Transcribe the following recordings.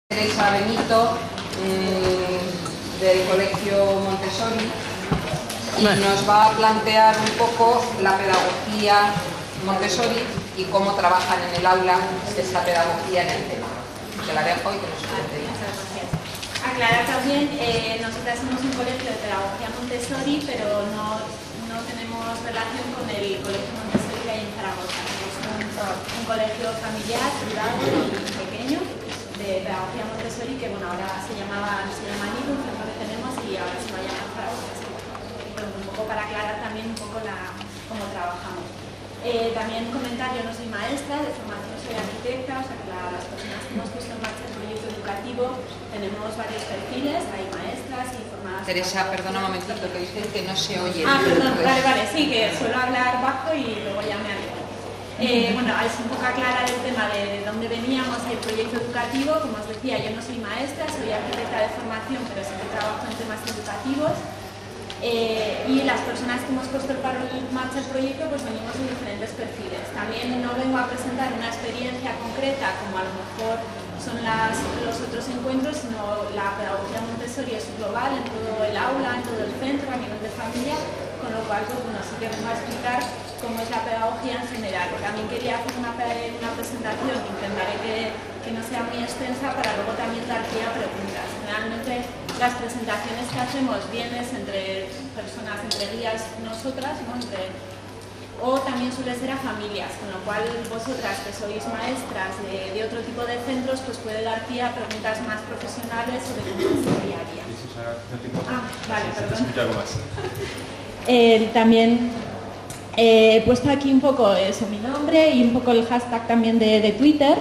Teresa Benito, del Colegio Montessori, y nos va a plantear un poco la pedagogía Montessori y cómo trabajan en el aula esa pedagogía en el tema. Te la dejo y que nos cuente. Muchas gracias. Aclarar también, nosotras somos un colegio de pedagogía Montessori, pero no tenemos relación con el Colegio Montessori que hay en Zaragoza. Es un colegio familiar, privado y pequeño de pedagogía Montessori que ahora se llama NIDU, un centro que tenemos, y ahora se va a llamar Zaragoza. Bueno, un poco para aclarar también un poco cómo trabajamos. También comentar, yo no soy maestra, de formación soy arquitecta, o sea que las personas que hemos puesto en marcha el proyecto educativo tenemos varios perfiles, hay maestras y formadas... Teresa, perdona un momentito, que dicen que no se oye. Perdón, vale, sí, que suelo hablar bajo y luego ya me alejo. Bueno, es un poco aclarar el tema de dónde veníamos y el proyecto educativo. Como os decía, yo no soy maestra, soy arquitecta de formación, pero sí que trabajo en temas educativos. Y las personas que hemos puesto en marcha el proyecto, pues venimos de diferentes perfiles. También no vengo a presentar una experiencia concreta, como a lo mejor son los otros encuentros, sino la pedagogía Montessori es global en todo el aula, en todo el centro, a nivel de familia, con lo cual, pues bueno, sí que vengo a explicar cómo es la pedagogía en general. También quería hacer una presentación, intentaré que no sea muy extensa para luego también dar pie a preguntas. Generalmente las presentaciones que hacemos bien es entre personas, entre guías nosotras, ¿no? O también suele ser a familias, con lo cual vosotras que sois maestras de otro tipo de centros, pues puede dar pie a preguntas más profesionales sobre cómo es el día a día. Vale, perdón. También he puesto aquí un poco mi nombre y un poco el hashtag también de Twitter.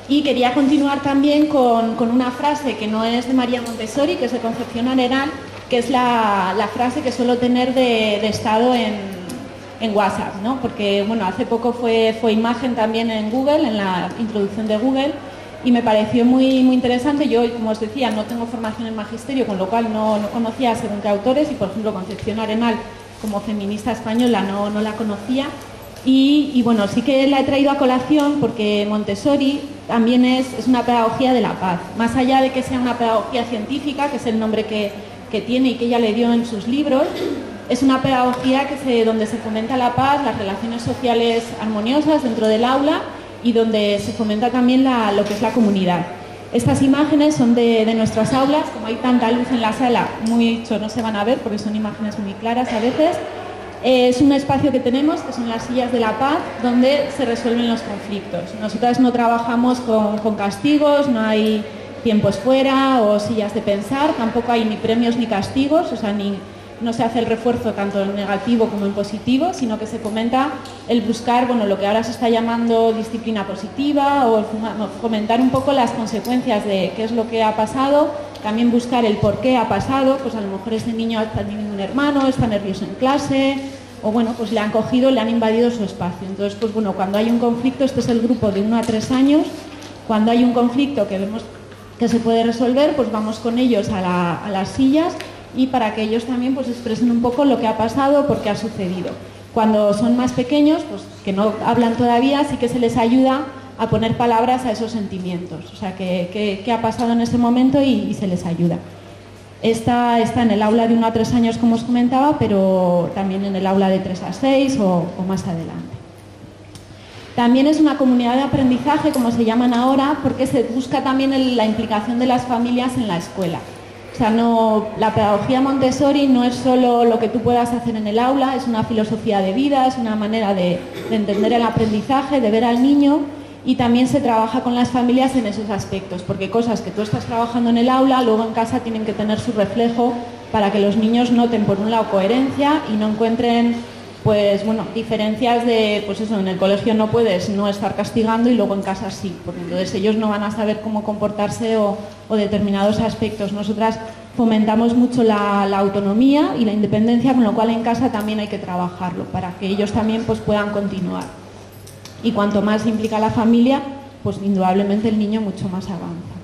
Y quería continuar también con una frase que no es de María Montessori, que es de Concepción Arenal, que es la frase que suelo tener de estado en WhatsApp, ¿no? Porque bueno, hace poco fue imagen también en Google, en la introducción de Google, y me pareció muy interesante. Yo, como os decía, no tengo formación en magisterio, con lo cual no conocía según qué autores, y por ejemplo Concepción Arenal como feminista española no la conocía. Y bueno, sí que la he traído a colación porque Montessori también es una pedagogía de la paz. Más allá de que sea una pedagogía científica, que es el nombre que tiene y que ella le dio en sus libros, es una pedagogía donde se fomenta la paz, las relaciones sociales armoniosas dentro del aula y donde se fomenta también lo que es la comunidad. Estas imágenes son de nuestras aulas. Como hay tanta luz en la sala, no se van a ver porque son imágenes muy claras a veces. Es un espacio que tenemos, que son las sillas de la paz, donde se resuelven los conflictos. Nosotras no trabajamos con castigos, no hay tiempos fuera o sillas de pensar, tampoco hay ni premios ni castigos, o sea, no se hace el refuerzo tanto en negativo como en positivo, sino que se fomenta el buscar, lo que ahora se está llamando disciplina positiva, o fomentar un poco las consecuencias de qué es lo que ha pasado, también buscar el por qué ha pasado. Pues a lo mejor ese niño está teniendo un hermano, está nervioso en clase, o pues le han cogido, le han invadido su espacio. Entonces, cuando hay un conflicto, este es el grupo de 1 a 3 años, cuando hay un conflicto que vemos que se puede resolver, pues vamos con ellos a las sillas, y para que ellos también expresen un poco lo que ha pasado, por qué ha sucedido. Cuando son más pequeños, que no hablan todavía, sí que se les ayuda a poner palabras a esos sentimientos, o sea, qué ha pasado en ese momento y se les ayuda. Está en el aula de 1 a 3 años, como os comentaba, pero también en el aula de 3 a 6 o más adelante. También es una comunidad de aprendizaje, como se llaman ahora, porque se busca también la implicación de las familias en la escuela. O sea, la pedagogía Montessori no es solo lo que tú puedas hacer en el aula, es una filosofía de vida, es una manera de entender el aprendizaje, de ver al niño, y también se trabaja con las familias en esos aspectos, porque cosas que tú estás trabajando en el aula, luego en casa tienen que tener su reflejo para que los niños noten, por un lado, coherencia y no encuentren diferencias de, en el colegio no puedes no estar castigando y luego en casa sí, porque entonces ellos no van a saber cómo comportarse o determinados aspectos. Nosotras fomentamos mucho la autonomía y la independencia, con lo cual en casa también hay que trabajarlo para que ellos también puedan continuar. Y cuanto más implica la familia, indudablemente el niño mucho más avanza.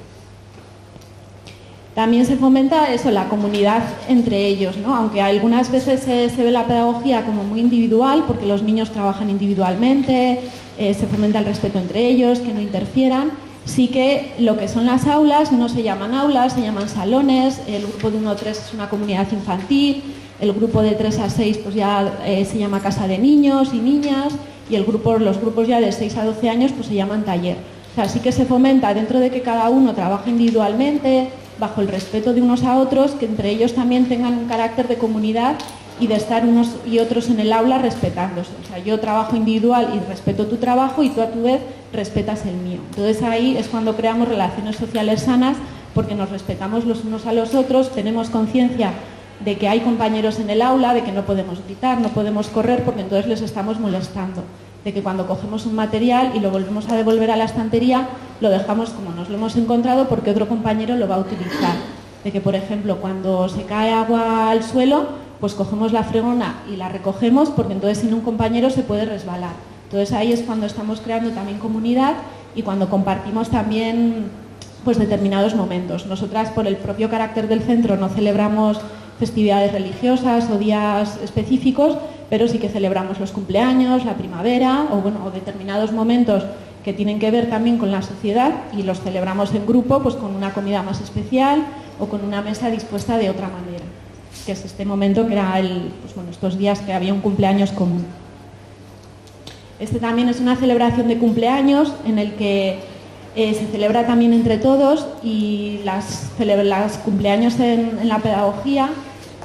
También se fomenta la comunidad entre ellos, ¿no? Aunque algunas veces se ve la pedagogía como muy individual, porque los niños trabajan individualmente, se fomenta el respeto entre ellos, que no interfieran. Sí que lo que son las aulas no se llaman aulas, se llaman salones. El grupo de 1 a 3 es una comunidad infantil, el grupo de 3 a 6 pues ya se llama casa de niños y niñas, y los grupos ya de 6 a 12 años pues se llaman taller. O sea, sí que se fomenta, dentro de que cada uno trabaje individualmente, bajo el respeto de unos a otros, que entre ellos también tengan un carácter de comunidad y de estar unos y otros en el aula respetándose. O sea, yo trabajo individual y respeto tu trabajo, y tú a tu vez respetas el mío. Entonces ahí es cuando creamos relaciones sociales sanas, porque nos respetamos los unos a los otros, tenemos conciencia de que hay compañeros en el aula, de que no podemos gritar, no podemos correr, porque entonces les estamos molestando, de que cuando cogemos un material y lo volvemos a devolver a la estantería, lo dejamos como nos lo hemos encontrado porque otro compañero lo va a utilizar. De que, por ejemplo, cuando se cae agua al suelo, pues cogemos la fregona y la recogemos, porque entonces sin un compañero se puede resbalar. Entonces ahí es cuando estamos creando también comunidad y cuando compartimos también pues determinados momentos. Nosotras, por el propio carácter del centro, no celebramos festividades religiosas o días específicos, pero sí que celebramos los cumpleaños, la primavera o determinados momentos que tienen que ver también con la sociedad, y los celebramos en grupo pues con una comida más especial o con una mesa dispuesta de otra manera, que es este momento que era estos días que había un cumpleaños común. Este también es una celebración de cumpleaños en el que se celebra también entre todos, y las cumpleaños en la pedagogía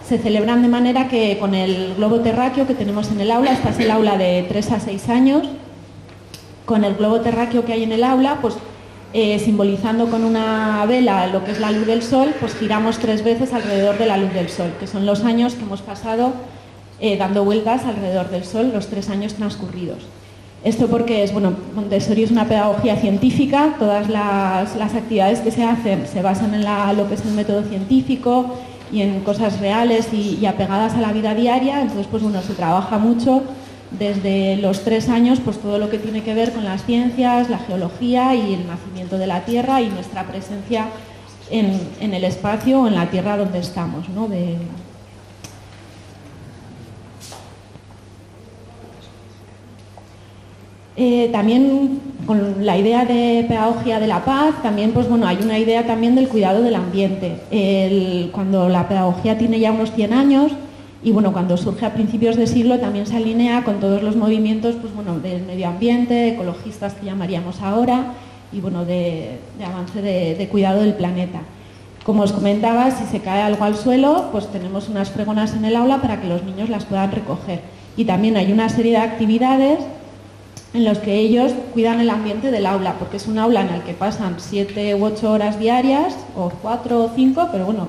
se celebran de manera que con el globo terráqueo que tenemos en el aula, esta es el aula de 3 a 6 años, con el globo terráqueo que hay en el aula, pues simbolizando con una vela lo que es la luz del sol, pues giramos 3 veces alrededor de la luz del sol, que son los años que hemos pasado dando vueltas alrededor del sol, los 3 años transcurridos. Esto porque Montessori es una pedagogía científica, todas las actividades que se hacen se basan en lo que es el método científico y en cosas reales y apegadas a la vida diaria. Entonces se trabaja mucho desde los 3 años, pues todo lo que tiene que ver con las ciencias, la geología y el nacimiento de la Tierra y nuestra presencia en el espacio o en la Tierra donde estamos, ¿no? También con la idea de pedagogía de la paz, también hay una idea también del cuidado del ambiente. Cuando la pedagogía tiene ya unos 100 años y cuando surge a principios de siglo, también se alinea con todos los movimientos del medio ambiente, ecologistas que llamaríamos ahora, y de avance de cuidado del planeta. Como os comentaba, si se cae algo al suelo, pues tenemos unas fregonas en el aula para que los niños las puedan recoger. Y también hay una serie de actividades en los que ellos cuidan el ambiente del aula, porque es un aula en el que pasan 7 u 8 horas diarias, o 4 o 5, pero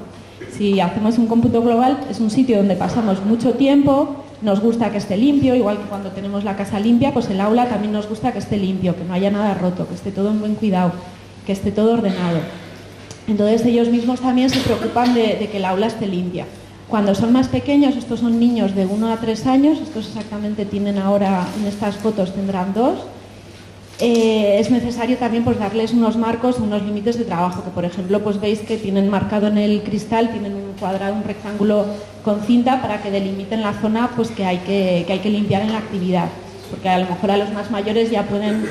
si hacemos un cómputo global, es un sitio donde pasamos mucho tiempo, nos gusta que esté limpio, igual que cuando tenemos la casa limpia, pues el aula también nos gusta que esté limpio, que no haya nada roto, que esté todo en buen cuidado, que esté todo ordenado. Entonces ellos mismos también se preocupan de que el aula esté limpia. Cuando son más pequeños, estos son niños de 1 a 3 años, estos exactamente tienen ahora, en estas fotos tendrán 2, es necesario también darles unos marcos, unos límites de trabajo, que por ejemplo veis que tienen marcado en el cristal, tienen un cuadrado, un rectángulo con cinta para que delimiten la zona que hay que limpiar en la actividad, porque a lo mejor a los más mayores ya pueden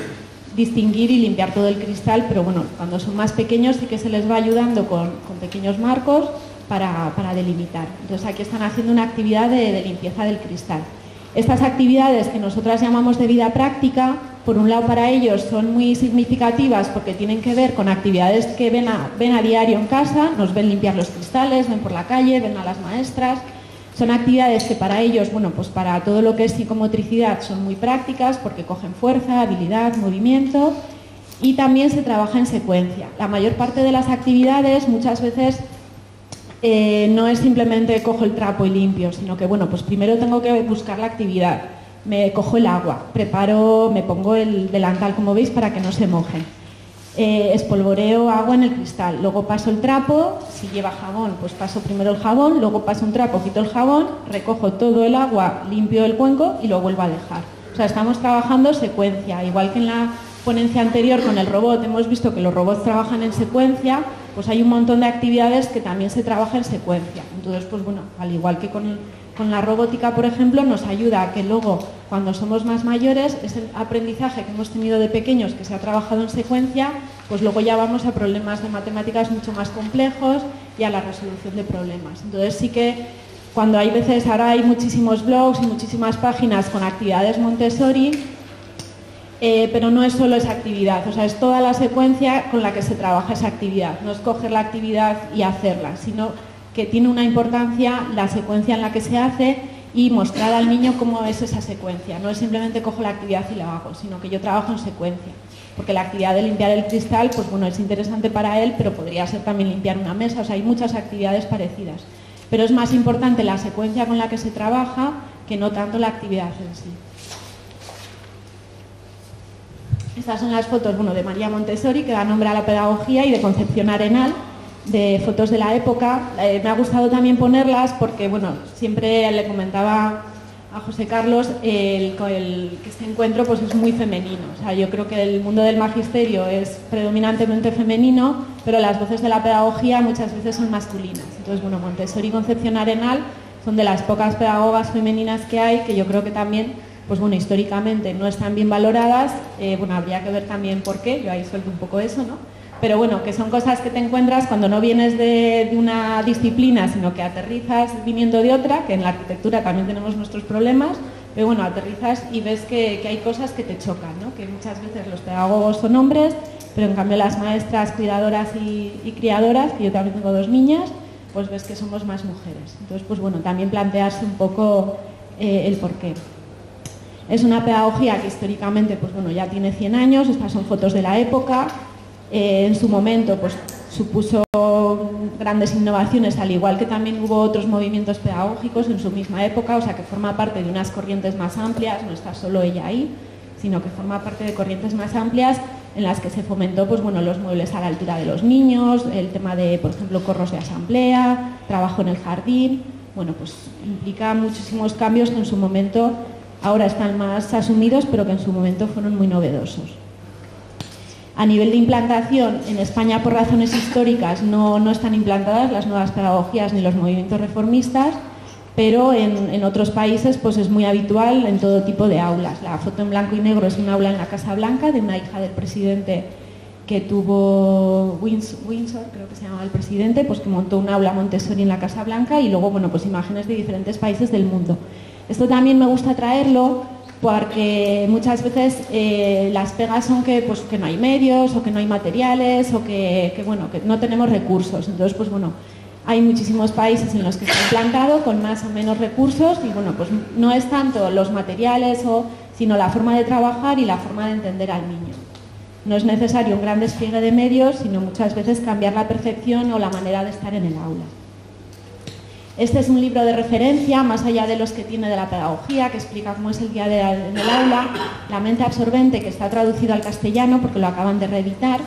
distinguir y limpiar todo el cristal, pero cuando son más pequeños sí que se les va ayudando con pequeños marcos para delimitar. Entonces aquí están haciendo una actividad de limpieza del cristal. Estas actividades que nosotras llamamos de vida práctica, por un lado para ellos son muy significativas porque tienen que ver con actividades que ven a diario en casa, nos ven limpiar los cristales, ven por la calle, ven a las maestras. Son actividades que para ellos, para todo lo que es psicomotricidad son muy prácticas porque cogen fuerza, habilidad, movimiento, y también se trabaja en secuencia. La mayor parte de las actividades muchas veces no es simplemente cojo el trapo y limpio, sino que primero tengo que buscar la actividad, me cojo el agua, me pongo el delantal, como veis, para que no se mojen, espolvoreo agua en el cristal, luego paso el trapo, si lleva jabón, pues paso primero el jabón, luego paso un trapo, quito el jabón, recojo todo el agua, limpio el cuenco y lo vuelvo a dejar. O sea, estamos trabajando secuencia, igual que en la ponencia anterior con el robot hemos visto que los robots trabajan en secuencia, pues hay un montón de actividades que también se trabaja en secuencia. Entonces, al igual que con con la robótica, por ejemplo, nos ayuda a que luego, cuando somos más mayores, ese aprendizaje que hemos tenido de pequeños, que se ha trabajado en secuencia, pues luego ya vamos a problemas de matemáticas mucho más complejos y a la resolución de problemas. Entonces sí que cuando hay veces, ahora hay muchísimos blogs y muchísimas páginas con actividades Montessori, pero no es solo esa actividad, o sea, es toda la secuencia con la que se trabaja esa actividad. No es coger la actividad y hacerla, sino que tiene una importancia la secuencia en la que se hace y mostrar al niño cómo es esa secuencia. No es simplemente cojo la actividad y la hago, sino que yo trabajo en secuencia. Porque la actividad de limpiar el cristal, pues bueno, es interesante para él, pero podría ser también limpiar una mesa, o sea, hay muchas actividades parecidas. Pero es más importante la secuencia con la que se trabaja que no tanto la actividad en sí. Estas son las fotos, bueno, de María Montessori, que da nombre a la pedagogía, y de Concepción Arenal, de fotos de la época. Me ha gustado también ponerlas porque, bueno, siempre le comentaba a José Carlos que este encuentro pues es muy femenino. O sea, yo creo que el mundo del magisterio es predominantemente femenino, pero las voces de la pedagogía muchas veces son masculinas. Entonces, bueno, Montessori y Concepción Arenal son de las pocas pedagogas femeninas que hay, que yo creo que también, pues bueno, históricamente no están bien valoradas. Bueno, habría que ver también por qué, yo ahí suelto un poco eso, ¿no? Pero bueno, que son cosas que te encuentras cuando no vienes de una disciplina, sino que aterrizas viniendo de otra, que en la arquitectura también tenemos nuestros problemas, pero bueno, aterrizas y ves que hay cosas que te chocan, ¿no? Que muchas veces los pedagogos son hombres, pero en cambio las maestras, cuidadoras y criadoras, que yo también tengo 2 niñas, pues ves que somos más mujeres. Entonces, pues bueno, también plantearse un poco el porqué. Es una pedagogía que históricamente, pues bueno, ya tiene 100 años, estas son fotos de la época. En su momento pues supuso grandes innovaciones, al igual que también hubo otros movimientos pedagógicos en su misma época, o sea que forma parte de unas corrientes más amplias, no está solo ella ahí, sino que forma parte de corrientes más amplias en las que se fomentó pues bueno, los muebles a la altura de los niños, el tema de, por ejemplo, corros de asamblea, trabajo en el jardín. Bueno, pues implica muchísimos cambios que en su momento ahora están más asumidos, pero que en su momento fueron muy novedosos. A nivel de implantación, en España por razones históricas no están implantadas las nuevas pedagogías ni los movimientos reformistas, pero en otros países pues es muy habitual en todo tipo de aulas. La foto en blanco y negro es un aula en la Casa Blanca de una hija del presidente que tuvo Windsor, creo que se llamaba el presidente, pues que montó un aula Montessori en la Casa Blanca, y luego bueno, pues imágenes de diferentes países del mundo. Esto también me gusta traerlo porque muchas veces las pegas son que no hay medios o que no hay materiales o que no tenemos recursos. Entonces, pues bueno, hay muchísimos países en los que se ha implantado con más o menos recursos y bueno, pues no es tanto los materiales, sino la forma de trabajar y la forma de entender al niño. No es necesario un gran despliegue de medios, sino muchas veces cambiar la percepción o la manera de estar en el aula. Este es un libro de referencia, más allá de los que tiene de la pedagogía, que explica cómo es el día en el aula. La mente absorbente, que está traducido al castellano porque lo acaban de reeditar.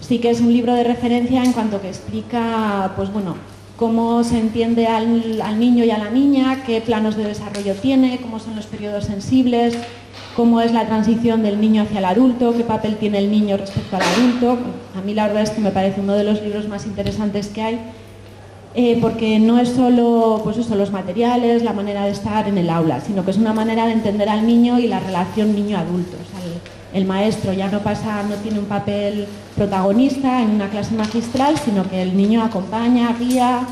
Sí que es un libro de referencia en cuanto que explica, pues bueno, cómo se entiende al niño y a la niña, qué planos de desarrollo tiene, cómo son los periodos sensibles, cómo es la transición del niño hacia el adulto, qué papel tiene el niño respecto al adulto. A mí la verdad es que me parece uno de los libros más interesantes que hay. Porque no es solo pues eso, los materiales, la manera de estar en el aula, sino que es una manera de entender al niño y la relación niño-adulto. O sea, el maestro ya no tiene un papel protagonista en una clase magistral, sino que el niño acompaña, guía,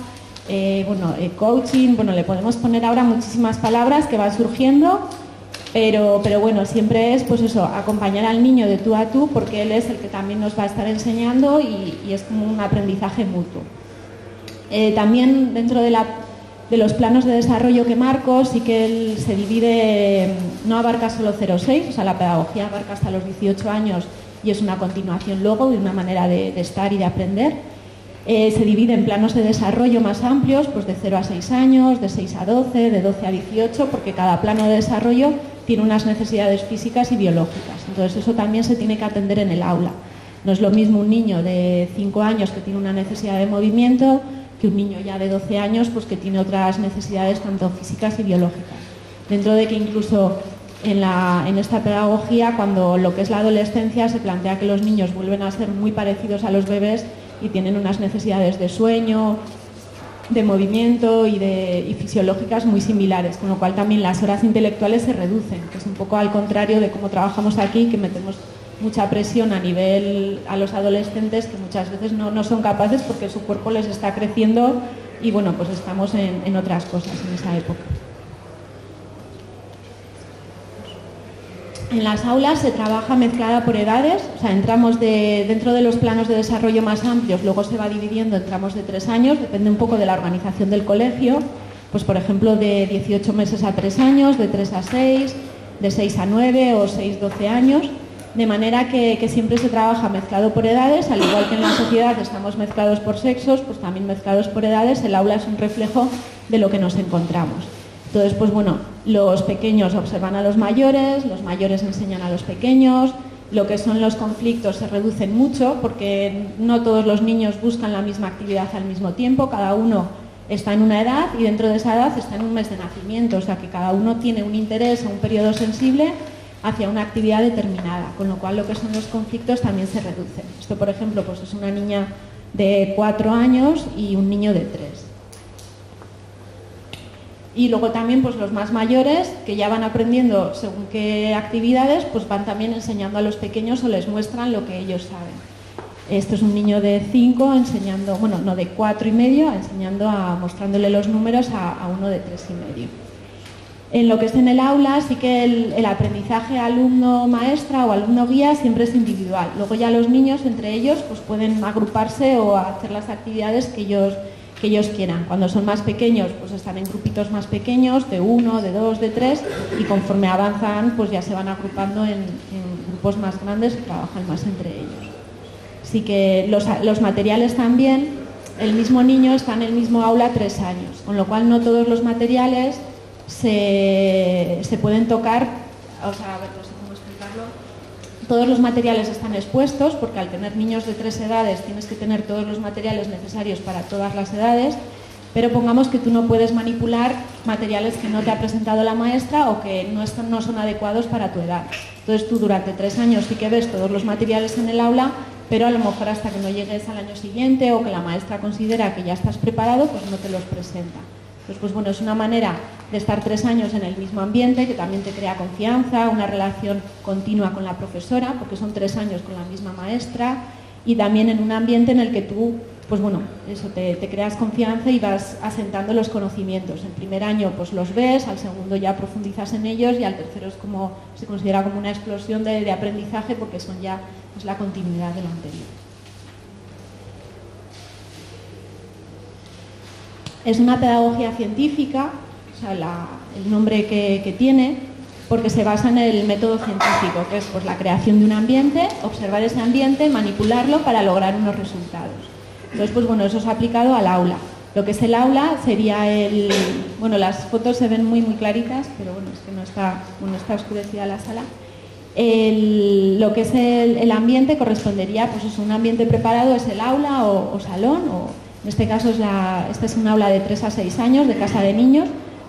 coaching, bueno, le podemos poner ahora muchísimas palabras que van surgiendo, pero bueno, siempre es pues eso, acompañar al niño de tú a tú, porque él es el que también nos va a estar enseñando y es como un aprendizaje mutuo. También dentro de los planos de desarrollo que marco, sí que él se divide, no abarca solo 0-6, o sea, la pedagogía abarca hasta los 18 años y es una continuación luego de una manera de estar y de aprender. Se divide en planos de desarrollo más amplios, pues de 0 a 6 años, de 6 a 12, de 12 a 18, porque cada plano de desarrollo tiene unas necesidades físicas y biológicas. Entonces eso también se tiene que atender en el aula. No es lo mismo un niño de 5 años que tiene una necesidad de movimiento que un niño ya de 12 años pues que tiene otras necesidades tanto físicas y biológicas. Dentro de que incluso en esta pedagogía, cuando lo que es la adolescencia, se plantea que los niños vuelven a ser muy parecidos a los bebés y tienen unas necesidades de sueño, de movimiento y fisiológicas muy similares, con lo cual también las horas intelectuales se reducen, que es un poco al contrario de cómo trabajamos aquí, que metemos mucha presión a los adolescentes que muchas veces no son capaces porque su cuerpo les está creciendo y bueno, pues estamos en otras cosas en esa época. En las aulas se trabaja mezclada por edades, o sea, entramos dentro de los planos de desarrollo más amplios, luego se va dividiendo en tramos de 3 años, depende un poco de la organización del colegio, pues por ejemplo de 18 meses a 3 años, de 3 a 6, de 6 a 9 o 6 a 12 años, de manera que siempre se trabaja mezclado por edades, al igual que en la sociedad estamos mezclados por sexos, pues también mezclados por edades, el aula es un reflejo de lo que nos encontramos. Entonces, pues bueno, los pequeños observan a los mayores enseñan a los pequeños, lo que son los conflictos se reducen mucho porque no todos los niños buscan la misma actividad al mismo tiempo, cada uno está en una edad y dentro de esa edad está en un mes de nacimiento, o sea que cada uno tiene un interés o un periodo sensible hacia una actividad determinada, con lo cual lo que son los conflictos también se reducen. Esto, por ejemplo, pues es una niña de 4 años y un niño de 3. Y luego también pues los más mayores, que ya van aprendiendo según qué actividades, pues van también enseñando a los pequeños o les muestran lo que ellos saben. Este es un niño de 5 enseñando, bueno, no, de 4 y medio, mostrándole los números a uno de 3 y medio. En lo que es en el aula, sí que el aprendizaje alumno-maestra o alumno-guía siempre es individual. Luego ya los niños, entre ellos, pues pueden agruparse o hacer las actividades que ellos quieran. Cuando son más pequeños, pues están en grupitos más pequeños, de 1, de 2, de 3, y conforme avanzan, pues ya se van agrupando en grupos más grandes y trabajan más entre ellos. Así que los materiales también, el mismo niño está en el mismo aula 3 años, con lo cual no todos los materiales se pueden tocar, o sea, a ver, no sé cómo explicarlo. Todos los materiales están expuestos porque al tener niños de 3 edades tienes que tener todos los materiales necesarios para todas las edades, pero pongamos que tú no puedes manipular materiales que no te ha presentado la maestra o que no son adecuados para tu edad. Entonces tú durante 3 años sí que ves todos los materiales en el aula, pero a lo mejor hasta que no llegues al año siguiente o que la maestra considera que ya estás preparado, pues no te los presenta. Entonces, pues bueno, es una manera de estar 3 años en el mismo ambiente que también te crea confianza, una relación continua con la profesora, porque son 3 años con la misma maestra, y también en un ambiente en el que tú, pues bueno, eso te creas confianza y vas asentando los conocimientos. El primer año pues los ves, al segundo ya profundizas en ellos y al tercero se considera como una explosión de aprendizaje porque es la continuidad de lo anterior. Es una pedagogía científica, o sea, el nombre que tiene, porque se basa en el método científico, que es pues, la creación de un ambiente, observar ese ambiente, manipularlo para lograr unos resultados. Entonces, pues bueno, eso es aplicado al aula. Lo que es el aula sería bueno, las fotos se ven muy claritas, pero bueno, es que no está oscurecida la sala. Lo que es el ambiente correspondería, pues es un ambiente preparado, es el aula o salón, en este caso este es un aula de 3 a 6 años, de casa de niños.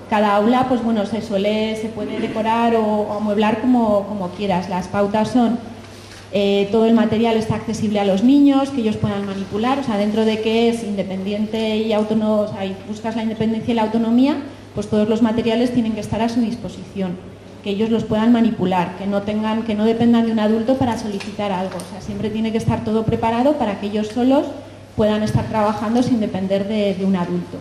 Cada aula, pues bueno, se puede decorar o amueblar como quieras. Las pautas son, todo el material está accesible a los niños, que ellos puedan manipular, o sea, dentro de que es independiente y autónomo, o sea, y buscas la independencia y la autonomía, pues todos los materiales tienen que estar a su disposición, que ellos los puedan manipular, que no dependan de un adulto para solicitar algo, o sea, siempre tiene que estar todo preparado para que ellos solos puedan estar trabajando sin depender de un adulto.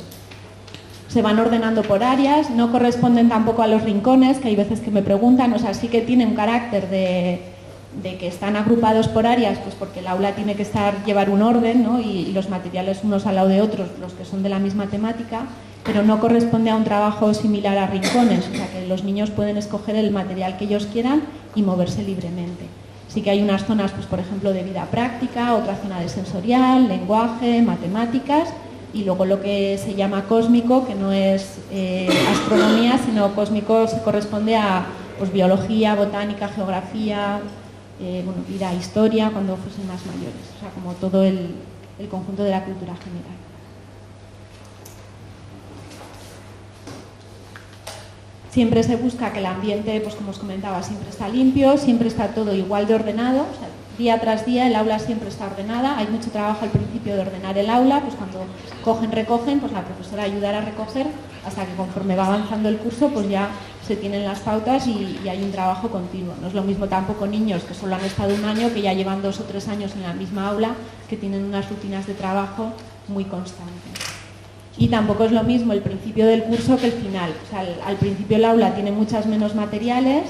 Se van ordenando por áreas, no corresponden tampoco a los rincones, que hay veces que me preguntan, o sea, sí que tiene un carácter de que están agrupados por áreas, pues porque el aula tiene que llevar un orden, ¿no? y los materiales unos al lado de otros, los que son de la misma temática, pero no corresponde a un trabajo similar a rincones, o sea, que los niños pueden escoger el material que ellos quieran y moverse libremente. Sí que hay unas zonas, pues por ejemplo, de vida práctica, otra zona de sensorial, lenguaje, matemáticas, y luego lo que se llama cósmico, que no es astronomía, sino cósmico se corresponde a pues, biología, botánica, geografía, vida, historia, cuando fuesen más mayores, o sea, como todo el conjunto de la cultura general. Siempre se busca que el ambiente, pues como os comentaba, siempre está limpio, siempre está todo igual de ordenado, o sea, día tras día el aula siempre está ordenada, hay mucho trabajo al principio de ordenar el aula, pues cuando recogen, pues la profesora ayudará a recoger hasta que conforme va avanzando el curso pues ya se tienen las pautas y hay un trabajo continuo. No es lo mismo tampoco niños que solo han estado un año, que ya llevan 2 o 3 años en la misma aula, que tienen unas rutinas de trabajo muy constantes. Y tampoco es lo mismo el principio del curso que el final. O sea, al principio el aula tiene muchas menos materiales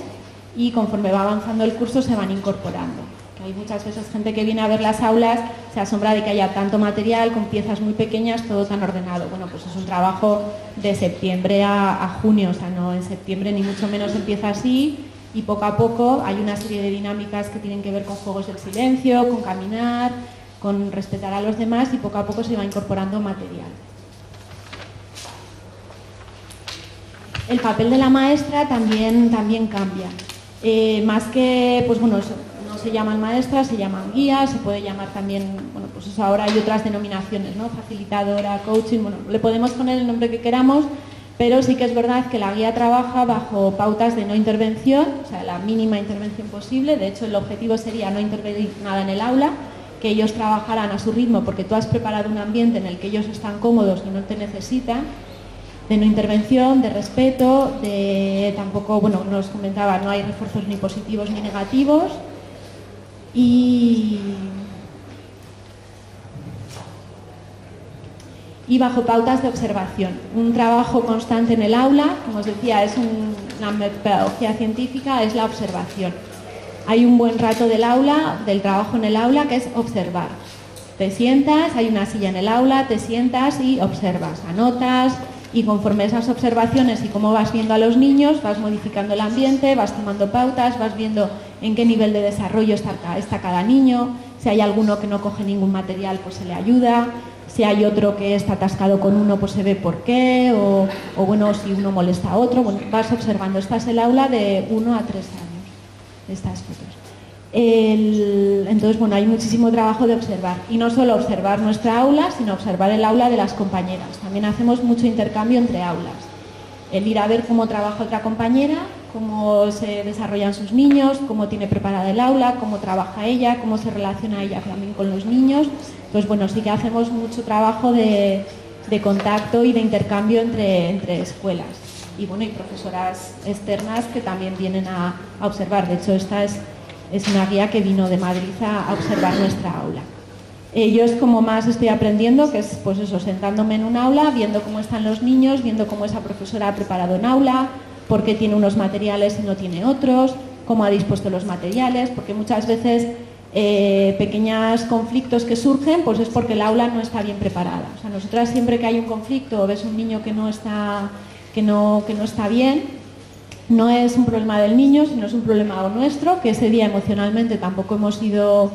y conforme va avanzando el curso se van incorporando. Hay muchas veces gente que viene a ver las aulas, se asombra de que haya tanto material, con piezas muy pequeñas, todo tan ordenado. Bueno, pues es un trabajo de septiembre a junio, o sea, no en septiembre ni mucho menos empieza así, y poco a poco hay una serie de dinámicas que tienen que ver con juegos del silencio, con caminar, con respetar a los demás, y poco a poco se va incorporando material. El papel de la maestra también cambia. Más que, pues bueno, no se llaman maestras, se llaman guías, se puede llamar también, bueno, pues eso, ahora hay otras denominaciones, ¿no? Facilitadora, coaching, bueno, le podemos poner el nombre que queramos, pero sí que es verdad que la guía trabaja bajo pautas de no intervención, o sea, la mínima intervención posible. De hecho, el objetivo sería no intervenir nada en el aula, que ellos trabajaran a su ritmo, porque tú has preparado un ambiente en el que ellos están cómodos y no te necesitan. De no intervención, de respeto, de tampoco, bueno, nos comentaba, no hay refuerzos ni positivos ni negativos, y bajo pautas de observación. Un trabajo constante en el aula, como os decía, es una metodología científica, es la observación. Hay un buen rato del trabajo en el aula, que es observar. Te sientas, hay una silla en el aula, te sientas y observas, anotas, y conforme esas observaciones y cómo vas viendo a los niños, vas modificando el ambiente, vas tomando pautas, vas viendo en qué nivel de desarrollo está cada niño. Si hay alguno que no coge ningún material, pues se le ayuda. Si hay otro que está atascado con uno, pues se ve por qué, o bueno, si uno molesta a otro. Bueno, vas observando. Esta es el aula de 1 a 3 años, estas fotos. Entonces, bueno, hay muchísimo trabajo de observar, y no solo observar nuestra aula, sino observar el aula de las compañeras. También hacemos mucho intercambio entre aulas, el ir a ver cómo trabaja otra compañera, cómo se desarrollan sus niños, cómo tiene preparada el aula, cómo trabaja ella, cómo se relaciona ella también con los niños. Entonces, bueno, sí que hacemos mucho trabajo de contacto y de intercambio entre escuelas, y bueno, y profesoras externas que también vienen a observar. De hecho, esta es una guía que vino de Madrid a observar nuestra aula. Yo es como más estoy aprendiendo, que es pues eso, sentándome en un aula, viendo cómo están los niños, viendo cómo esa profesora ha preparado un aula, por qué tiene unos materiales y no tiene otros, cómo ha dispuesto los materiales, porque muchas veces pequeños conflictos que surgen, pues es porque el aula no está bien preparada. O sea, nosotras siempre que hay un conflicto o ves un niño que no está bien, no es un problema del niño, sino es un problema nuestro, que ese día emocionalmente tampoco hemos ido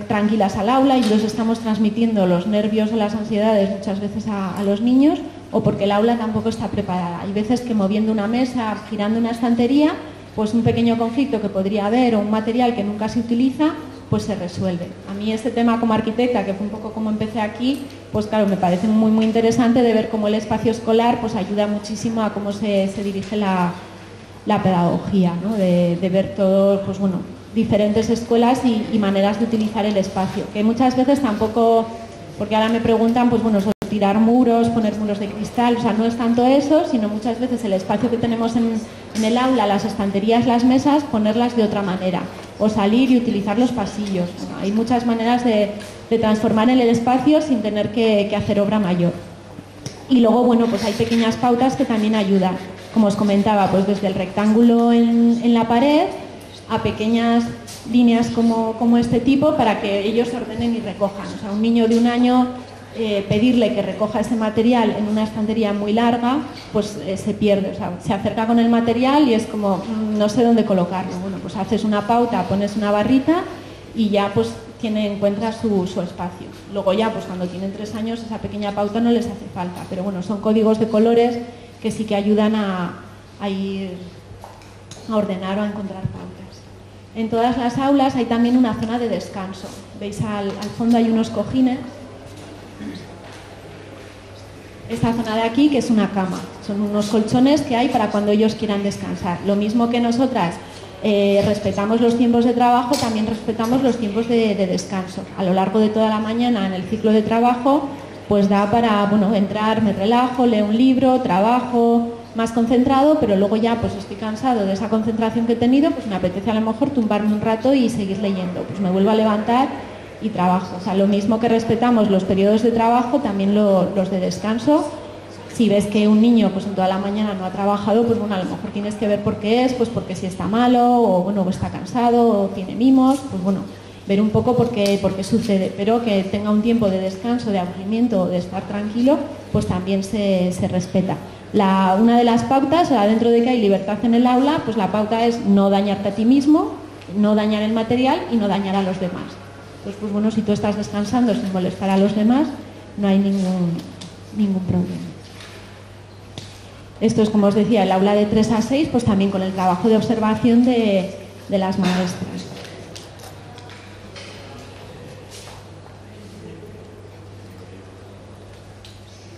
tranquilas al aula y los estamos transmitiendo los nervios o las ansiedades muchas veces a los niños, o porque el aula tampoco está preparada. Hay veces que moviendo una mesa, girando una estantería, pues un pequeño conflicto que podría haber o un material que nunca se utiliza, pues se resuelve. A mí este tema como arquitecta, que fue un poco como empecé aquí, pues claro, me parece muy muy interesante de ver cómo el espacio escolar pues ayuda muchísimo a cómo se dirige la pedagogía, ¿no? De ver todo, pues bueno, diferentes escuelas y maneras de utilizar el espacio, que muchas veces tampoco, porque ahora me preguntan, pues bueno, sobre tirar muros, poner muros de cristal, o sea, no es tanto eso, sino muchas veces el espacio que tenemos en el aula, las estanterías, las mesas, ponerlas de otra manera, o salir y utilizar los pasillos. Bueno, hay muchas maneras de transformar el espacio sin tener que hacer obra mayor. Y luego, bueno, pues hay pequeñas pautas que también ayudan, como os comentaba, pues desde el rectángulo en la pared a pequeñas líneas como este tipo, para que ellos se ordenen y recojan. O sea, un niño de 1 año, pedirle que recoja ese material en una estantería muy larga, pues se pierde. O sea, se acerca con el material y es como, no sé dónde colocarlo. Bueno, pues haces una pauta, pones una barrita y ya pues encuentra su espacio. Luego ya, pues cuando tienen 3 años, esa pequeña pauta no les hace falta, pero bueno, son códigos de colores que sí que ayudan a ir a ordenar o a encontrar pautas. En todas las aulas hay también una zona de descanso. Veis al fondo hay unos cojines. Esta zona de aquí, que es una cama, son unos colchones que hay para cuando ellos quieran descansar. Lo mismo que nosotras respetamos los tiempos de trabajo, también respetamos los tiempos de descanso. A lo largo de toda la mañana en el ciclo de trabajo, pues da para, bueno, entrar, me relajo, leo un libro, trabajo más concentrado, pero luego ya pues estoy cansado de esa concentración que he tenido, pues me apetece a lo mejor tumbarme un rato y seguir leyendo. Pues me vuelvo a levantar y trabajo. O sea, lo mismo que respetamos los periodos de trabajo, también los de descanso. Si ves que un niño pues en toda la mañana no ha trabajado, pues bueno, a lo mejor tienes que ver por qué es, pues porque si está malo, o bueno, está cansado, o tiene mimos, pues bueno, ver un poco por qué sucede, pero que tenga un tiempo de descanso, de aburrimiento, de estar tranquilo, pues también se respeta. Una de las pautas, dentro de que hay libertad en el aula, pues la pauta es no dañarte a ti mismo, no dañar el material y no dañar a los demás. Pues bueno, si tú estás descansando sin molestar a los demás, no hay ningún problema. Esto es, como os decía, el aula de 3 a 6, pues también con el trabajo de observación de las maestras.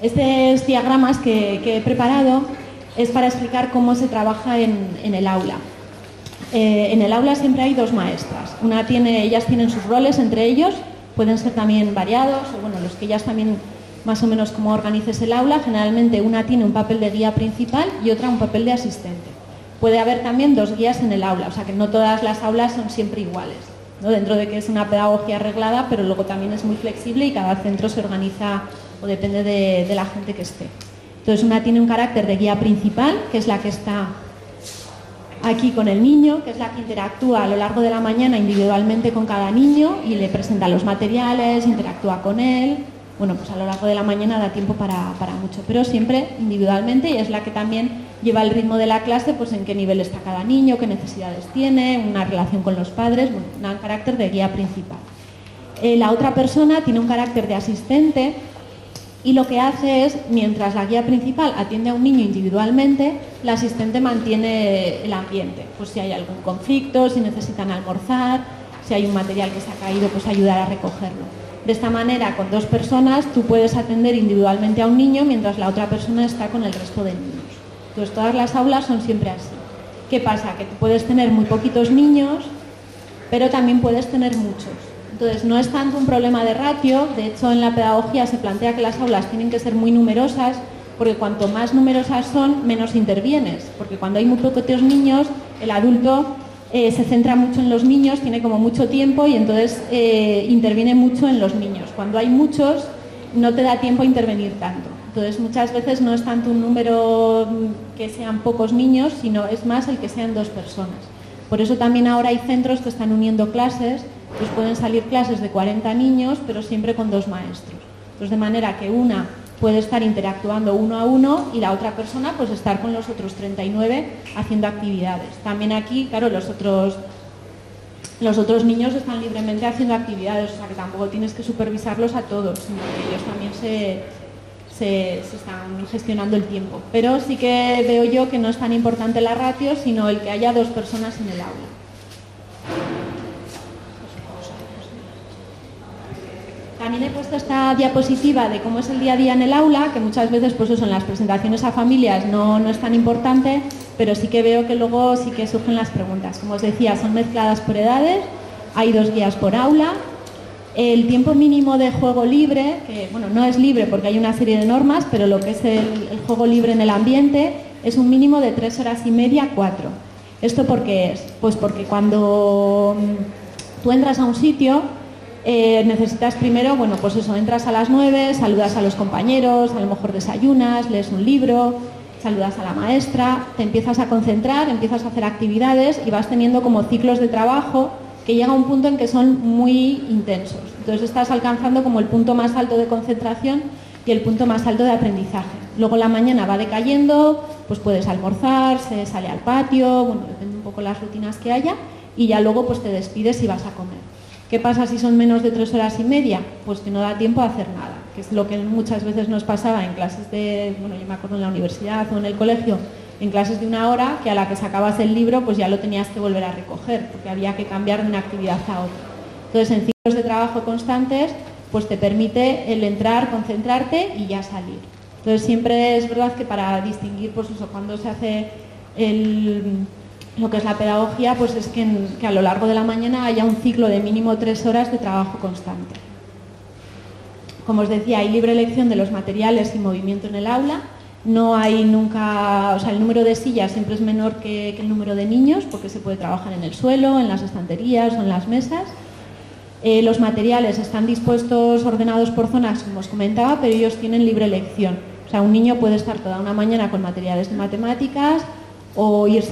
Estos diagramas que he preparado es para explicar cómo se trabaja en el aula. En el aula siempre hay 2 maestras. Ellas tienen sus roles entre ellos, pueden ser también variados, o bueno, los que ellas también más o menos cómo organices el aula. Generalmente una tiene un papel de guía principal y otra un papel de asistente. Puede haber también 2 guías en el aula, o sea que no todas las aulas son siempre iguales, ¿no? Dentro de que es una pedagogía arreglada, pero luego también es muy flexible y cada centro se organiza o depende de la gente que esté. Entonces una tiene un carácter de guía principal, que es la que está aquí con el niño, que es la que interactúa a lo largo de la mañana individualmente con cada niño y le presenta los materiales, interactúa con él. Bueno, pues a lo largo de la mañana da tiempo para mucho, pero siempre individualmente, y es la que también lleva el ritmo de la clase, pues en qué nivel está cada niño, qué necesidades tiene, una relación con los padres, bueno, un carácter de guía principal. La otra persona tiene un carácter de asistente y lo que hace es, mientras la guía principal atiende a un niño individualmente, la asistente mantiene el ambiente. Pues si hay algún conflicto, si necesitan almorzar, si hay un material que se ha caído, pues ayudar a recogerlo. De esta manera, con 2 personas, tú puedes atender individualmente a un niño mientras la otra persona está con el resto de niños. Entonces, todas las aulas son siempre así. ¿Qué pasa? Que tú puedes tener muy poquitos niños, pero también puedes tener muchos. Entonces, no es tanto un problema de ratio. De hecho, en la pedagogía se plantea que las aulas tienen que ser muy numerosas, porque cuanto más numerosas son, menos intervienes. Porque cuando hay muy poquitos niños, el adulto se centra mucho en los niños, tiene como mucho tiempo y entonces interviene mucho en los niños. Cuando hay muchos, no te da tiempo a intervenir tanto. Entonces, muchas veces no es tanto un número que sean pocos niños, sino es más el que sean 2 personas. Por eso también ahora hay centros que están uniendo clases, pues pueden salir clases de 40 niños, pero siempre con 2 maestros. Pues de manera que una puede estar interactuando 1 a 1 y la otra persona pues estar con los otros 39 haciendo actividades. También aquí, claro, los otros niños están libremente haciendo actividades, o sea que tampoco tienes que supervisarlos a todos, sino que ellos también se están gestionando el tiempo. Pero sí que veo yo que no es tan importante la ratio, sino el que haya 2 personas en el aula. También he puesto esta diapositiva de cómo es el día a día en el aula, que muchas veces pues eso, en las presentaciones a familias no es tan importante, pero sí que veo que luego sí que surgen las preguntas. Como os decía, son mezcladas por edades, hay 2 guías por aula. El tiempo mínimo de juego libre, que bueno, no es libre porque hay una serie de normas, pero lo que es el juego libre en el ambiente es un mínimo de 3 horas y media, 4. ¿Esto por qué es? Pues porque cuando tú entras a un sitio, necesitas primero, bueno, pues eso, entras a las 9, saludas a los compañeros, a lo mejor desayunas, lees un libro, saludas a la maestra, te empiezas a concentrar, empiezas a hacer actividades y vas teniendo como ciclos de trabajo que llega a un punto en que son muy intensos. Entonces estás alcanzando como el punto más alto de concentración y el punto más alto de aprendizaje. Luego la mañana va decayendo, pues puedes almorzar, se sale al patio, bueno, depende un poco las rutinas que haya, y ya luego pues te despides y vas a comer. ¿Qué pasa si son menos de 3 horas y media? Pues que no da tiempo a hacer nada, que es lo que muchas veces nos pasaba en clases de, bueno, yo me acuerdo en la universidad o en el colegio, en clases de 1 hora, que a la que sacabas el libro pues ya lo tenías que volver a recoger, porque había que cambiar de una actividad a otra. Entonces, en ciclos de trabajo constantes, pues te permite el entrar, concentrarte y ya salir. Entonces, siempre es verdad que para distinguir, pues eso, cuando se hace lo que es la pedagogía, pues es que a lo largo de la mañana haya un ciclo de mínimo 3 horas de trabajo constante. Como os decía, hay libre elección de los materiales y movimiento en el aula. No hay nunca, o sea, el número de sillas siempre es menor que el número de niños, porque se puede trabajar en el suelo, en las estanterías o en las mesas. Los materiales están dispuestos, ordenados por zonas, como os comentaba, pero ellos tienen libre elección. O sea, un niño puede estar toda una mañana con materiales de matemáticas, o ir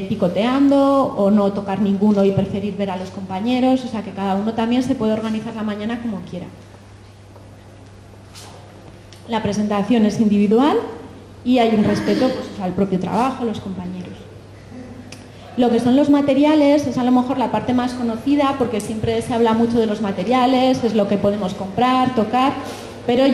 picoteando, o no tocar ninguno y preferir ver a los compañeros. O sea, que cada uno también se puede organizar la mañana como quiera. La presentación es individual y hay un respeto pues, al propio trabajo, a los compañeros. Lo que son los materiales es a lo mejor la parte más conocida, porque siempre se habla mucho de los materiales, es lo que podemos comprar, tocar, pero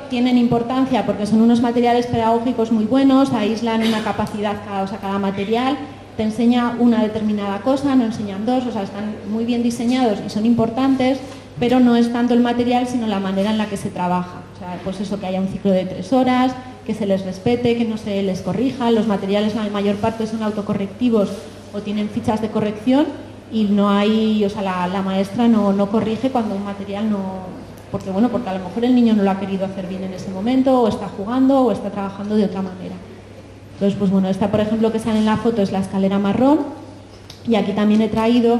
tienen importancia porque son unos materiales pedagógicos muy buenos, aíslan una capacidad cada material, te enseña una determinada cosa, no enseñan dos, o sea, están muy bien diseñados y son importantes, pero no es tanto el material, sino la manera en la que se trabaja. O sea, pues eso, que haya un ciclo de 3 horas, que se les respete, que no se les corrija. Los materiales, la mayor parte, son autocorrectivos o tienen fichas de corrección y no hay, o sea, la maestra no corrige cuando un material no... Porque a lo mejor el niño no lo ha querido hacer bien en ese momento, o está jugando, o está trabajando de otra manera. Entonces, pues bueno, esta, por ejemplo, que sale en la foto es la escalera marrón, y aquí también he traído,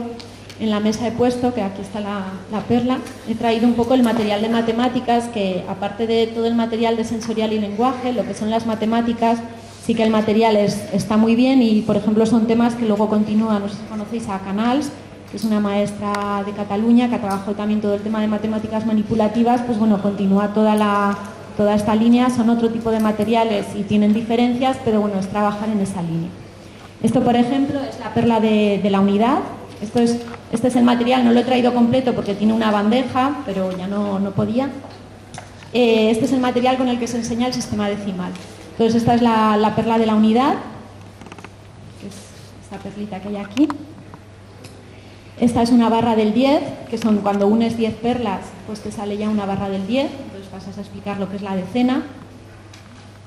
en la mesa he puesto, que aquí está la perla, he traído un poco el material de matemáticas, que aparte de todo el material de sensorial y lenguaje, lo que son las matemáticas, sí que el material está muy bien y, por ejemplo, son temas que luego continúan, no sé si conocéis a Canals, que es una maestra de Cataluña que ha trabajado también todo el tema de matemáticas manipulativas, pues bueno, continúa toda esta línea, son otro tipo de materiales y tienen diferencias, pero bueno, es trabajar en esa línea. Esto, por ejemplo, es la perla de la unidad. Este es el material, no lo he traído completo porque tiene una bandeja, pero ya no podía. Este es el material con el que se enseña el sistema decimal. Entonces, esta es la perla de la unidad, que es esta perlita que hay aquí. Esta es una barra del 10, que son cuando unes 10 perlas, pues te sale ya una barra del 10, entonces pasas a explicar lo que es la decena.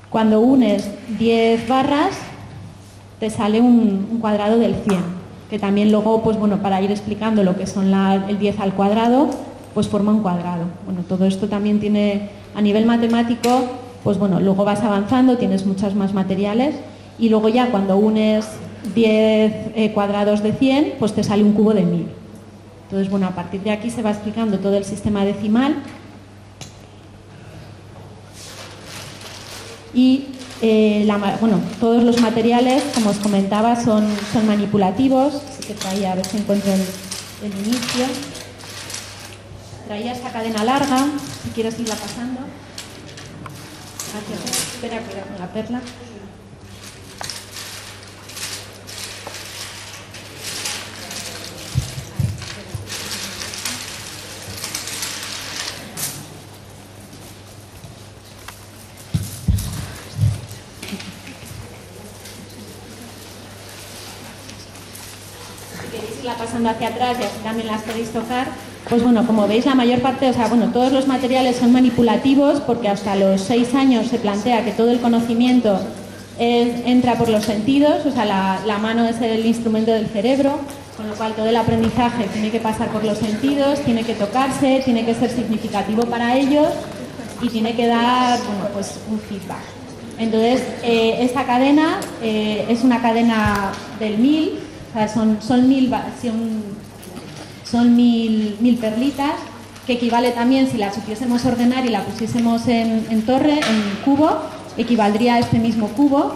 Cuando unes 10 barras, te sale un cuadrado del 100, que también luego, pues bueno, para ir explicando lo que son el 10 al cuadrado, pues forma un cuadrado. Bueno, todo esto también tiene, a nivel matemático, pues bueno, luego vas avanzando, tienes muchos más materiales, y luego ya cuando unes 10 cuadrados de 100, pues te sale un cubo de 1000. Entonces, bueno, a partir de aquí se va explicando todo el sistema decimal. Y, todos los materiales, como os comentaba, son manipulativos. Así que traía, a ver si encuentro el inicio. Traía esta cadena larga, si quieres irla pasando. Espera, con la perla. Pasando hacia atrás y así también las podéis tocar, pues bueno, como veis la mayor parte, o sea, bueno, todos los materiales son manipulativos porque hasta los 6 años se plantea que todo el conocimiento entra por los sentidos, o sea, la mano es el instrumento del cerebro, con lo cual todo el aprendizaje tiene que pasar por los sentidos, tiene que tocarse, tiene que ser significativo para ellos y tiene que dar, bueno, pues un feedback. Entonces, esta cadena es una cadena del 1000. O sea, son 1000 perlitas, que equivale también, si la supiésemos ordenar y la pusiésemos en torre, en cubo, equivaldría a este mismo cubo.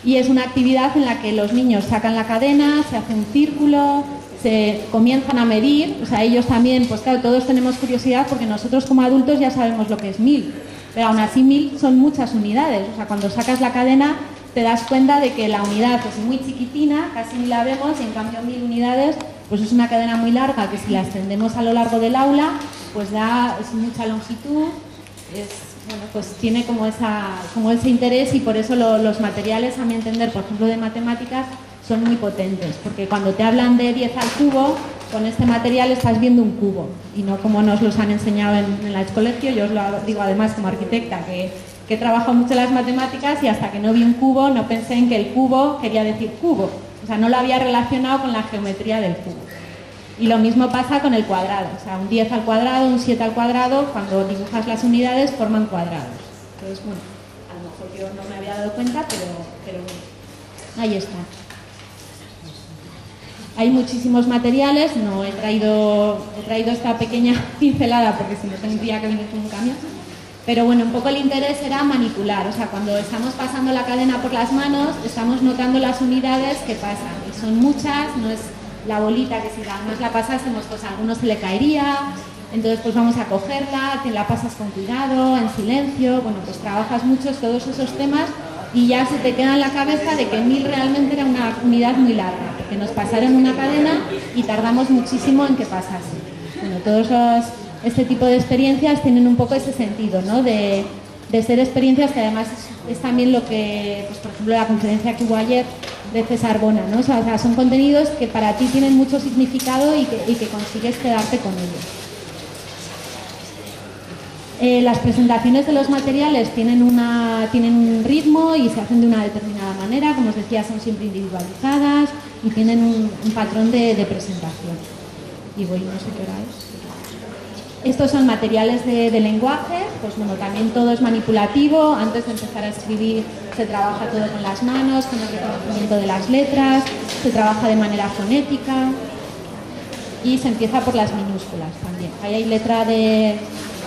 Y es una actividad en la que los niños sacan la cadena, se hace un círculo, se comienzan a medir. O sea, ellos también, pues claro, todos tenemos curiosidad porque nosotros como adultos ya sabemos lo que es 1000. Pero aún así 1000 son muchas unidades. O sea, cuando sacas la cadena te das cuenta de que la unidad es muy chiquitina, casi ni la vemos, y en cambio 1000 unidades pues es una cadena muy larga que si la extendemos a lo largo del aula pues es mucha longitud, pues tiene como ese interés, y por eso los materiales, a mi entender, por ejemplo de matemáticas, son muy potentes, porque cuando te hablan de 10 al cubo, con este material estás viendo un cubo y no como nos los han enseñado en el colegio. Yo os lo digo además como arquitecta, que he trabajado mucho las matemáticas y hasta que no vi un cubo no pensé en que el cubo quería decir cubo. O sea, no lo había relacionado con la geometría del cubo. Y lo mismo pasa con el cuadrado. O sea, un 10 al cuadrado, un 7 al cuadrado, cuando dibujas las unidades forman cuadrados. Entonces, bueno, a lo mejor yo no me había dado cuenta, pero bueno, ahí está. Hay muchísimos materiales, no he traído esta pequeña pincelada porque si no tendría que venir con un camión. Pero bueno, un poco el interés era manipular, o sea, cuando estamos pasando la cadena por las manos, estamos notando las unidades que pasan. Y son muchas, no es la bolita que si además la pasásemos, pues a alguno se le caería. Entonces pues vamos a cogerla, te la pasas con cuidado, en silencio, bueno, pues trabajas mucho todos esos temas y ya se te queda en la cabeza de que 1000 realmente era una unidad muy larga, porque nos pasaron una cadena y tardamos muchísimo en que pasase. Bueno, este tipo de experiencias tienen un poco ese sentido, ¿no? De ser experiencias que además es también lo que, pues, por ejemplo, la conferencia que hubo ayer de César Bona, ¿no? O sea, son contenidos que para ti tienen mucho significado y que consigues quedarte con ellos. Las presentaciones de los materiales tienen un ritmo y se hacen de una determinada manera, como os decía, son siempre individualizadas y tienen un patrón de presentación. Y voy, no sé qué hora es. Estos son materiales de lenguaje, pues bueno, también todo es manipulativo. Antes de empezar a escribir se trabaja todo con las manos, con el reconocimiento de las letras, se trabaja de manera fonética y se empieza por las minúsculas también. Ahí hay letra de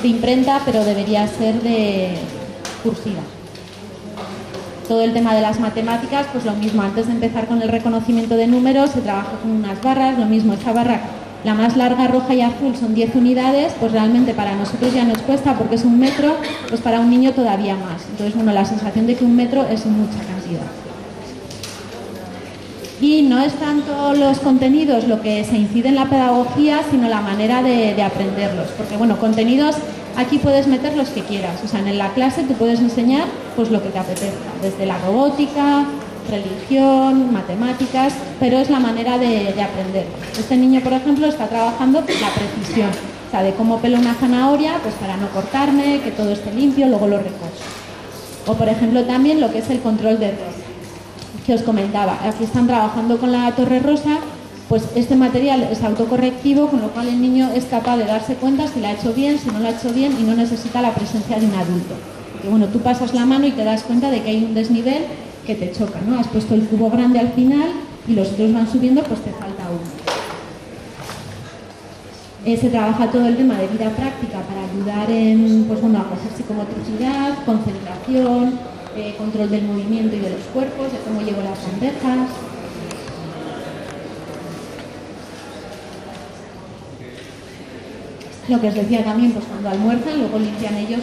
imprenta, pero debería ser de cursiva. Todo el tema de las matemáticas, pues lo mismo, antes de empezar con el reconocimiento de números se trabaja con unas barras, lo mismo, esta barra, la más larga, roja y azul, son 10 unidades, pues realmente para nosotros ya nos cuesta porque es 1 metro, pues para un niño todavía más. Entonces, bueno, la sensación de que 1 metro es mucha cantidad. Y no es tanto los contenidos lo que se incide en la pedagogía, sino la manera de aprenderlos. Porque, bueno, contenidos aquí puedes meter los que quieras. O sea, en la clase tú puedes enseñar pues lo que te apetezca, desde la robótica, religión, matemáticas, pero es la manera de aprender. Este niño, por ejemplo, está trabajando la precisión. O sea, de cómo pelo una zanahoria, pues para no cortarme, que todo esté limpio, luego lo recojo. O, por ejemplo, también lo que es el control de error, que os comentaba. Aquí están trabajando con la torre rosa, pues este material es autocorrectivo, con lo cual el niño es capaz de darse cuenta si lo ha hecho bien, si no lo ha hecho bien y no necesita la presencia de un adulto. Porque bueno, tú pasas la mano y te das cuenta de que hay un desnivel que te choca, ¿no? Has puesto el cubo grande al final y los otros van subiendo, pues te falta uno. Se trabaja todo el tema de vida práctica para ayudar en, pues bueno, a coger psicomotricidad, concentración, control del movimiento y de los cuerpos, de cómo llevo las bandejas. Lo que os decía también, pues cuando almuerzan, luego limpian ellos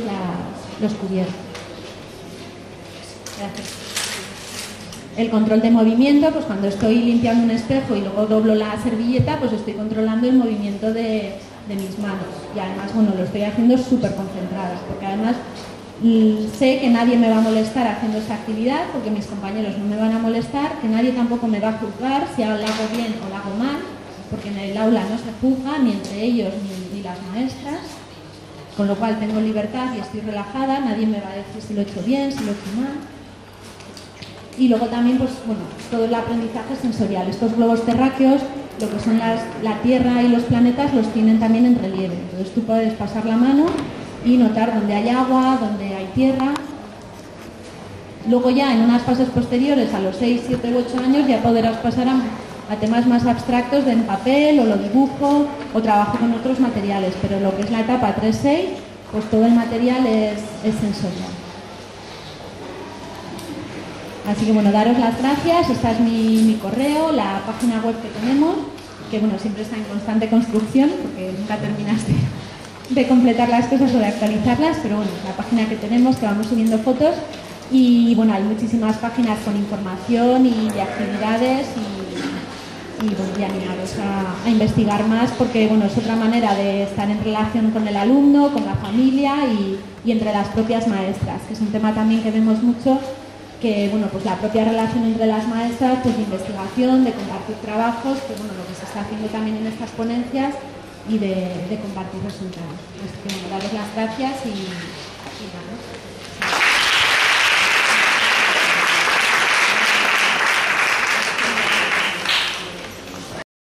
los cubiertos. Gracias. El control de movimiento, pues cuando estoy limpiando un espejo y luego doblo la servilleta, pues estoy controlando el movimiento de mis manos. Y además, bueno, lo estoy haciendo súper concentrada, porque además sé que nadie me va a molestar haciendo esa actividad, porque mis compañeros no me van a molestar, que nadie tampoco me va a juzgar si la hago bien o la hago mal, porque en el aula no se juzga, ni entre ellos ni las maestras, con lo cual tengo libertad y estoy relajada, nadie me va a decir si lo he hecho bien, si lo he hecho mal. Y luego también, pues bueno, todo el aprendizaje sensorial. Estos globos terráqueos, lo que son la Tierra y los planetas, los tienen también en relieve. Entonces tú puedes pasar la mano y notar dónde hay agua, dónde hay tierra. Luego ya en unas fases posteriores, a los 6, 7 u 8 años, ya podrás pasar a temas más abstractos de en papel, o lo dibujo, o trabajo con otros materiales. Pero lo que es la etapa 3-6, pues todo el material es sensorial. Así que bueno, daros las gracias, esta es mi correo, la página web que tenemos, que bueno, siempre está en constante construcción, porque nunca terminas de completar las cosas o de actualizarlas, pero bueno, la página que tenemos, que vamos subiendo fotos, y bueno, hay muchísimas páginas con información y de actividades, y bueno, y animaros a investigar más, porque bueno, es otra manera de estar en relación con el alumno, con la familia y entre las propias maestras, que es un tema también que vemos mucho, que bueno, pues la propia relación entre las maestras, pues de investigación, de compartir trabajos, que bueno, lo que se está haciendo también en estas ponencias y de compartir resultados. Así que bueno, daros las gracias y